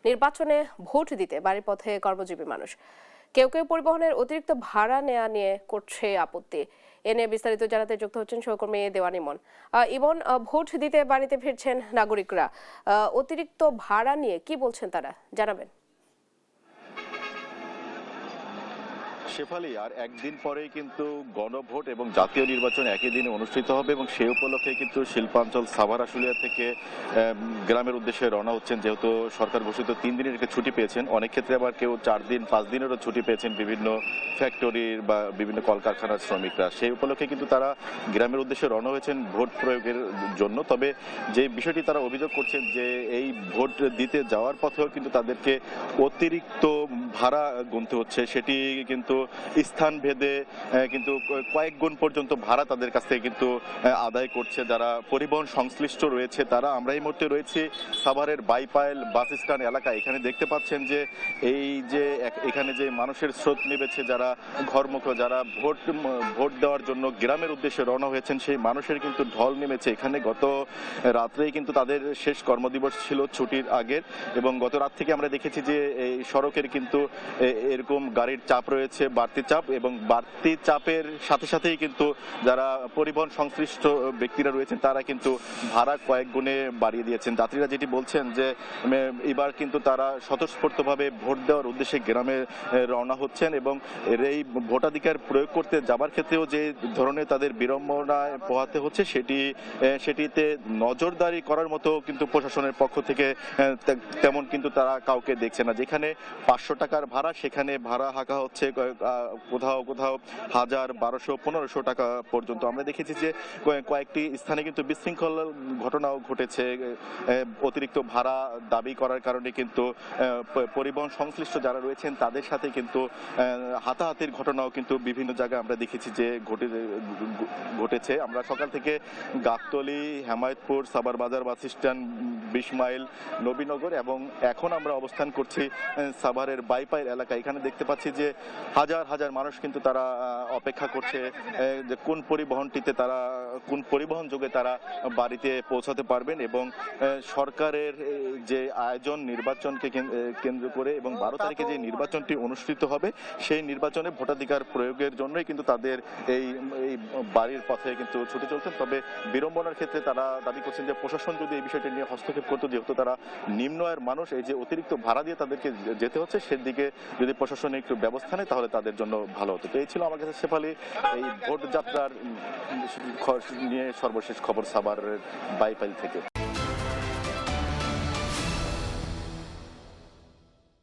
নির্বাচনে ভোট দিতে বাড়ির পথে কর্মজীবী মানুষ। কেউ কেউ পরিবহনের অতিরিক্ত ভাড়া নেওয়া নিয়ে করছে আপত্তি। এ নিয়ে বিস্তারিত জানাতে যুক্ত হচ্ছেন সহকর্মী দেওয়ান ইমন। ইমন, ভোট দিতে বাড়িতে ফিরছেন নাগরিকরা, অতিরিক্ত ভাড়া নিয়ে কি বলছেন তারা, জানাবেন। শেফালি, আর একদিন পরেই কিন্তু গণভোট এবং জাতীয় নির্বাচন একই দিনে অনুষ্ঠিত হবে এবং সেই উপলক্ষে কিন্তু শিল্পাঞ্চল সাভার আশুলিয়া থেকে গ্রামের উদ্দেশ্যে রওনা হচ্ছেন। যেহেতু সরকার ঘোষিত 3 দিনের একটা ছুটি পেয়েছেন, অনেক ক্ষেত্রে আবার কেউ 4 দিন 5 দিনেরও ছুটি পেয়েছেন বিভিন্ন ফ্যাক্টরির বা বিভিন্ন কলকারখানার শ্রমিকরা। সেই উপলক্ষে কিন্তু তারা গ্রামের উদ্দেশ্যে রওনা হয়েছেন ভোট প্রয়োগের জন্য। তবে যে বিষয়টি তারা অভিযোগ করছেন যে এই ভোট দিতে যাওয়ার পথেও কিন্তু তাদেরকে অতিরিক্ত ভাড়া গুনতে হচ্ছে, সেটি কিন্তু স্থান ভেদে কিন্তু কয়েক গুণ পর্যন্ত ভাড়া তাদের কাছ থেকে কিন্তু আদায় করছে যারা পরিবহন সংশ্লিষ্ট রয়েছে তারা। আমরা এই মুহূর্তে রয়েছি সাভারের বাইপাইল বাস স্ট্যান্ড এলাকায়। এখানে দেখতে পাচ্ছেন যে এই যে এখানে যে মানুষের স্রোত নেমেছে, যারা ঘরমুখো, যারা ভোট দেওয়ার জন্য গ্রামের উদ্দেশ্যে রওনা হয়েছেন, সেই মানুষের কিন্তু ঢল নেমেছে এখানে। গত রাত্রেই কিন্তু তাদের শেষ কর্মদিবস ছিল ছুটির আগের, এবং গত রাত থেকে আমরা দেখেছি যে এই সড়কের কিন্তু এরকম গাড়ির চাপ রয়েছে, বাড়তি চাপ, এবং বাড়তি চাপের সাথে সাথেই কিন্তু যারা পরিবহন সংশ্লিষ্ট ব্যক্তিরা রয়েছেন তারা কিন্তু ভাড়া কয়েক গুণে বাড়িয়ে দিয়েছেন। যাত্রীরা যেটি বলছেন যে এবার কিন্তু তারা স্বতঃস্ফূর্তভাবে ভোট দেওয়ার উদ্দেশ্যে গ্রামে রওনা হচ্ছেন, এবং এই ভোটাধিকার প্রয়োগ করতে যাবার ক্ষেত্রেও যে ধরনের তাদের বিড়ম্বনায় পোহাতে হচ্ছে সেটিতে নজরদারি করার মতো কিন্তু প্রশাসনের পক্ষ থেকে তেমন কিন্তু তারা কাউকে দেখছে না। যেখানে 500 টাকার ভাড়া, সেখানে ভাড়া হাঁকা হচ্ছে কোথাও কোথাও 1000, 1200, 1500 টাকা পর্যন্ত। আমরা দেখেছি যে কয়েকটি স্থানে কিন্তু বিশৃঙ্খল ঘটনাও ঘটেছে। অতিরিক্ত ভাড়া দাবি করার কারণে কিন্তু পরিবহন সংশ্লিষ্ট যারা রয়েছেন তাদের সাথে কিন্তু হাতাহাতির ঘটনাও কিন্তু বিভিন্ন জায়গায় আমরা দেখেছি যে ঘটেছে। আমরা সকাল থেকে গাবতলী, হেমায়েতপুর, সাভার বাজার বাস স্ট্যান্ড, 20 মাইল, নবীনগর, এবং এখন আমরা অবস্থান করছি সাভারের বাইপাইল এলাকায়। এখানে দেখতে পাচ্ছি যে হাজার হাজার মানুষ কিন্তু তারা অপেক্ষা করছে যে কোন পরিবহন যোগে তারা বাড়িতে পৌঁছাতে পারবেন, এবং সরকারের যে আয়োজন নির্বাচনকে কেন্দ্র করে, এবং 12 তারিখে যে নির্বাচনটি অনুষ্ঠিত হবে সেই নির্বাচনে ভোটাধিকার প্রয়োগের জন্যই কিন্তু তাদের এই বাড়ির পথে কিন্তু ছুটে চলছেন। তবে বিড়ম্বনার ক্ষেত্রে তারা দাবি করছেন যে প্রশাসন যদি এই বিষয়টি নিয়ে হস্তক্ষেপ করতো, যেহেতু তারা নিম্ন আয়ের মানুষ, এই যে অতিরিক্ত ভাড়া দিয়ে তাদেরকে যেতে হচ্ছে সেদিকে যদি প্রশাসনের একটু ব্যবস্থা নেয় তাহলে তাদের জন্য ভালো হতো। তো এই ছিল আমার কাছে শেফালি এই ভোট যাত্রার নিয়ে সর্বশেষ খবর সাভারের বাইপাইল থেকে।